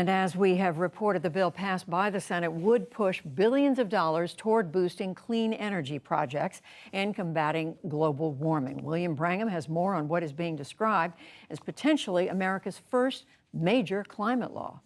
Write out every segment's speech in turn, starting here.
And as we have reported, the bill passed by the Senate would push billions of dollars toward boosting clean energy projects and combating global warming. William Brangham has more on what is being described as potentially America's first major climate law.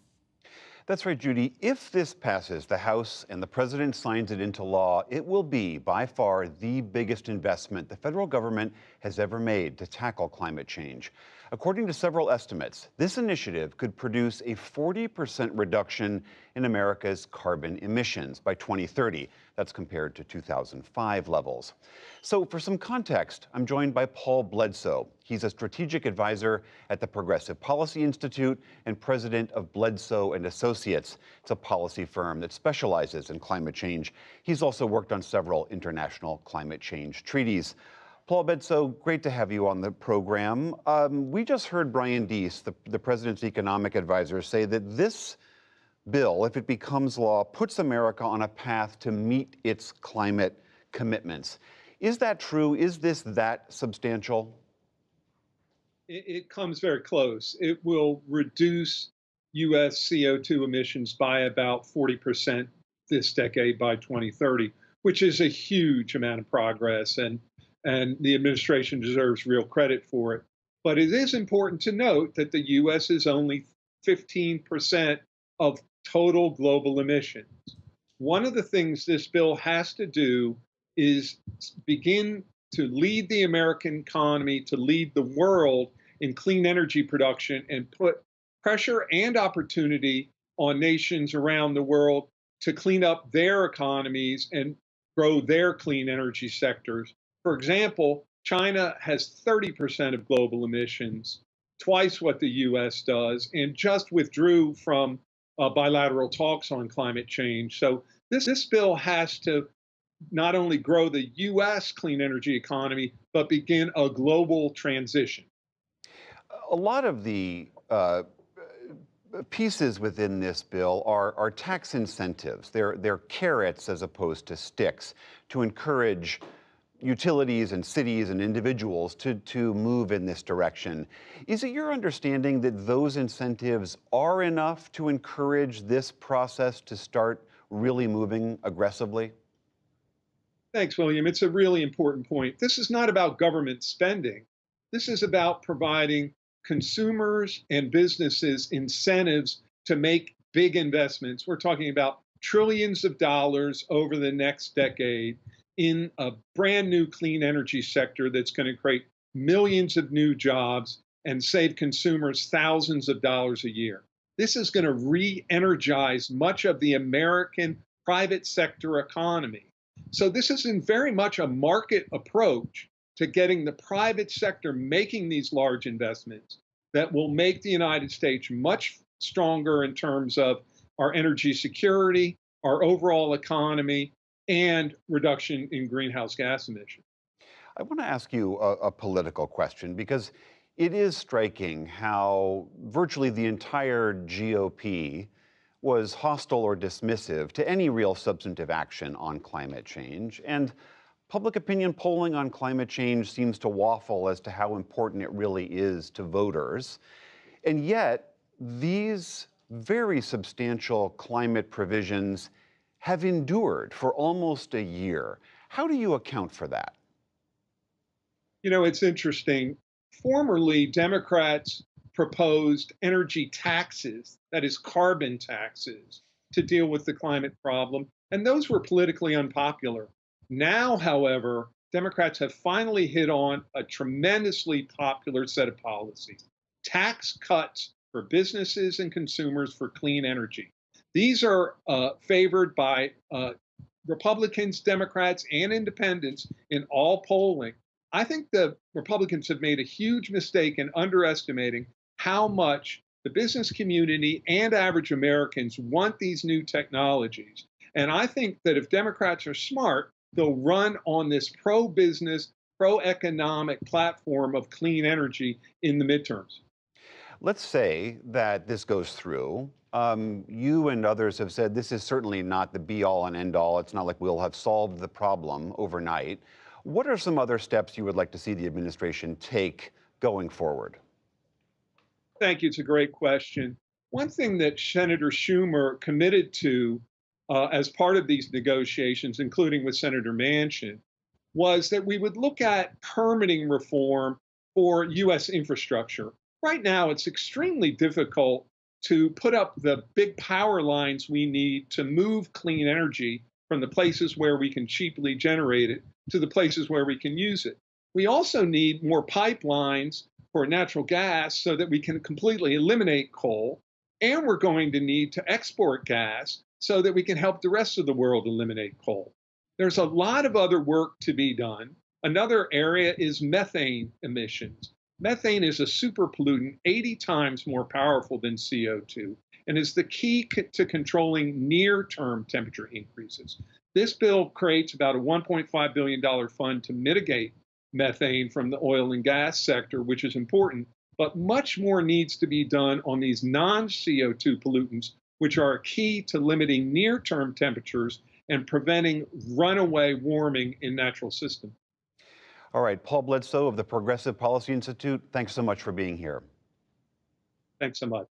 That's right, Judy. If this passes the House and the president signs it into law, it will be by far the biggest investment the federal government has ever made to tackle climate change. According to several estimates, this initiative could produce a 40% reduction in America's carbon emissions by 2030. That's compared to 2005 levels. So for some context, I'm joined by Paul Bledsoe. He's a strategic advisor at the Progressive Policy Institute and president of Bledsoe and Associates. It's a policy firm that specializes in climate change. He's also worked on several international climate change treaties. Paul Bledsoe, great to have you on the program. We just heard Brian Deese, the president's economic advisor, say that this bill, if it becomes law, puts America on a path to meet its climate commitments. Is that true? Is this that substantial? It comes very close. It will reduce U.S. CO2 emissions by about 40% this decade by 2030, which is a huge amount of progress, and the administration deserves real credit for it. But it is important to note that the U.S. is only 15% of total global emissions. One of the things this bill has to do is begin to lead the American economy, to lead the world in clean energy production, and put pressure and opportunity on nations around the world to clean up their economies and grow their clean energy sectors. For example, China has 30% of global emissions, twice what the U.S. does, and just withdrew from bilateral talks on climate change. So this bill has to not only grow the U.S. clean energy economy, but begin a global transition. A lot of the pieces within this bill are tax incentives. They're carrots as opposed to sticks to encourage utilities and cities and individuals to move in this direction. Is it your understanding that those incentives are enough to encourage this process to start really moving aggressively? Thanks, William. It's a really important point. This is not about government spending. This is about providing consumers and businesses incentives to make big investments. We're talking about trillions of dollars over the next decade in a brand new clean energy sector that's going to create millions of new jobs and save consumers thousands of dollars a year. This is going to re-energize much of the American private sector economy. So this is very much a market approach to getting the private sector making these large investments that will make the United States much stronger in terms of our energy security, our overall economy, and reduction in greenhouse gas emissions. I want to ask you a political question, because it is striking how virtually the entire GOP was hostile or dismissive to any real substantive action on climate change. And public opinion polling on climate change seems to waffle as to how important it really is to voters. And yet, these very substantial climate provisions have endured for almost a year. How do you account for that? You know, it's interesting. Formerly, Democrats proposed energy taxes, that is carbon taxes, to deal with the climate problem, and those were politically unpopular. Now, however, Democrats have finally hit on a tremendously popular set of policies: tax cuts for businesses and consumers for clean energy. These are favored by Republicans, Democrats, and independents in all polling. I think the Republicans have made a huge mistake in underestimating how much the business community and average Americans want these new technologies. And I think that if Democrats are smart, they'll run on this pro-business, pro-economic platform of clean energy in the midterms. Let's say that this goes through. You and others have said this is certainly not the be-all and end-all. It's not like we'll have solved the problem overnight. What are some other steps you would like to see the administration take going forward? Thank you. It's a great question. One thing that Senator Schumer committed to as part of these negotiations, including with Senator Manchin, was that we would look at permitting reform for U.S. infrastructure. Right now, it's extremely difficult to put up the big power lines we need to move clean energy from the places where we can cheaply generate it to the places where we can use it. We also need more pipelines for natural gas so that we can completely eliminate coal. And we're going to need to export gas so that we can help the rest of the world eliminate coal. There's a lot of other work to be done. Another area is methane emissions. Methane is a super pollutant 80 times more powerful than CO2 and is the key to controlling near-term temperature increases. This bill creates about a $1.5 billion fund to mitigate methane from the oil and gas sector, which is important, but much more needs to be done on these non-CO2 pollutants, which are key to limiting near-term temperatures and preventing runaway warming in natural systems. All right, Paul Bledsoe of the Progressive Policy Institute, thanks so much for being here. Thanks so much.